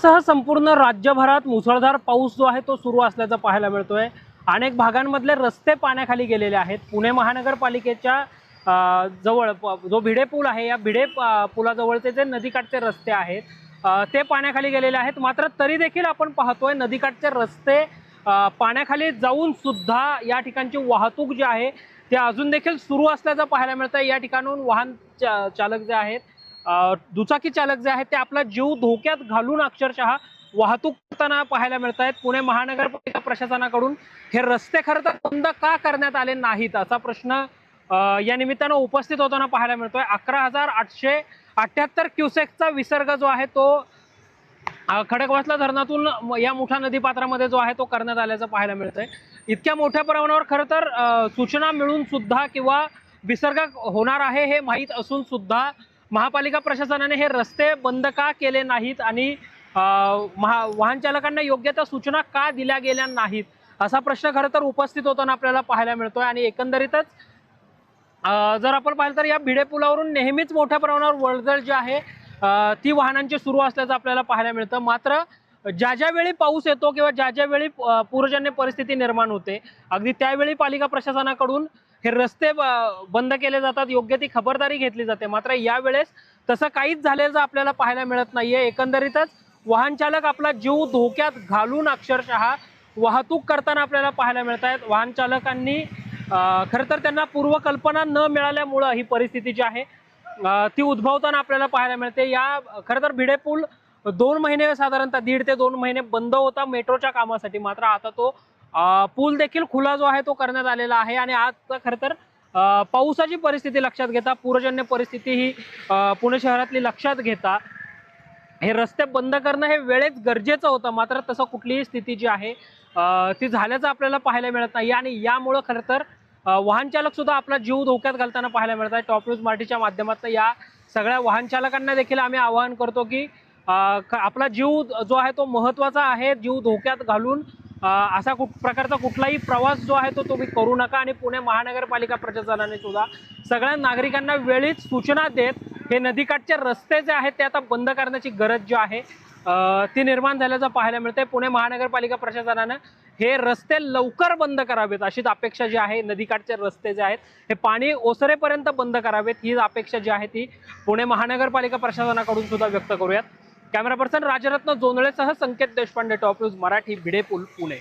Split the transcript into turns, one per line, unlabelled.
सह संपूर्ण राज्यभरात मुसळधार पाऊस जो आहे तो सुरू असल्याचं पाहायला मिळतोय। अनेक भागांमधले रस्ते पाण्याखाली गेलेले आहेत। पुणे महानगरपालिकेच्या जवळ जो भिडे पूल आहे, या भिडे पुलाजवळचे जे नदीकाठचे रस्ते आहेत ते पाण्याखाली गेलेले आहेत। मात्र तरी देखील आपण पाहतोय नदीकाठचे रस्ते पाण्याखाली जाऊन सुद्धा या ठिकाणची वाहतूक जी आहे ते अजून देखील सुरू असल्याचं पाहायला मिळतंय। या ठिकाणून वाहन चालक जे आहेत, दुचाकी चालक जे आहेत ते आपला जीव धोक्यात घालून अक्षरशः वाहतूक करताना पाहायला मिळत आहेत। पुणे महानगरपालिका प्रशासनाकडून हे रस्ते खरं तर बंद का करण्यात आले नाहीत असा प्रश्न या निमित्तानं उपस्थित होताना पाहायला मिळतोय। 11,878 क्युसेकचा विसर्ग जो आहे तो खडकवासला धरणातून या मुठा नदीपात्रामध्ये जो आहे तो करण्यात आल्याचं पाहायला मिळतंय। इतक्या मोठ्या प्रमाणावर खरं तर सूचना मिळून सुद्धा किंवा विसर्ग होणार आहे हे माहीत असून सुद्धा महापालिका प्रशासनाने हे रस्ते बंद का केले नाहीत आणि वाहन चालकांना योग्य त्या सूचना का दिल्या गेल्या नाहीत असा प्रश्न खरं तर उपस्थित होताना आपल्याला पाहायला मिळतोय। आणि एकंदरीतच जर आपण पाहिलं तर या भिडे पुलावरून नेहमीच मोठ्या प्रमाणावर वर्दळ जी आहे ती वाहनांची सुरू असल्याचं आपल्याला पाहायला मिळतं। मात्र ज्या वेळी पाऊस येतो किंवा ज्या वेळी पूरजन्य परिस्थिती निर्माण होते, अगदी त्यावेळी पालिका प्रशासनाकडून हे रस्ते बंद केले जातात, योग्य ती खबरदारी घेतली जाते। मात्र यावेळेस तसं काहीच झालेलं आपल्याला पाहायला मिळत नाहीये। एकंदरीतच वाहन चालक आपला जीव धोक्यात घालून अक्षरशः वाहतूक करताना आपल्याला पाहायला मिळत आहेत। वाहन चालकांनी खरं तर त्यांना पूर्वकल्पना न मिळाल्यामुळं ही परिस्थिती जी आहे ती उद्भवताना आपल्याला पाहायला मिळते। या खरं तर भिडे पूल 2 महिने साधारणतः 1.5 ते 2 महिने बंद होता मेट्रोच्या कामासाठी। मात्र आता तो पूल देखील खुला जो आहे तो करण्यात आलेला आहे। आणि आज खरं तर पावसाची परिस्थिती लक्षात घेता, पूरजन्य परिस्थिती ही पुणे शहरातली लक्षात घेता हे रस्ते बंद करणं हे वेळेत गरजेचं होतं। मात्र तसं कुठलीही स्थिती जी आहे ती झाल्याचं आपल्याला पाहायला मिळत नाही। आणि यामुळं खरं तर वाहन चालक सुद्धा आपला जीव धोक्यात घालताना पाहायला मिळत आहे। टॉप न्यूज मराठीच्या माध्यमातून या सगळ्या वाहन चालकांना देखील आम्ही आवाहन करतो की आपला जीव जो आहे तो महत्त्वाचा आहे। जीव धोक्यात घालून असा प्रकारचा कुठलाही प्रवास जो आहे तो तुम्ही करू नका। आणि पुणे महानगरपालिका प्रशासनाने सुद्धा सगळ्या नागरिकांना वेळीच सूचना देत हे नदीकाठचे रस्ते जे आहेत ते आता बंद करण्याची गरज जी आहे ती निर्माण झाल्याचं पाहायला मिळते। पुणे महानगरपालिका प्रशासनानं हे रस्ते लवकर बंद करावेत अशीच अपेक्षा जी आहे। नदीकाठचे रस्ते जे आहेत हे पाणी ओसरेपर्यंत बंद करावेत ही अपेक्षा जी आहे ती पुणे महानगरपालिका प्रशासनाकडून सुद्धा व्यक्त करूयात। कॅमेरा पर्सन राजरत्न जोंधळेसह संकेत देशपांडे, टॉप न्यूज मराठी, भिडे पूल, पुणे।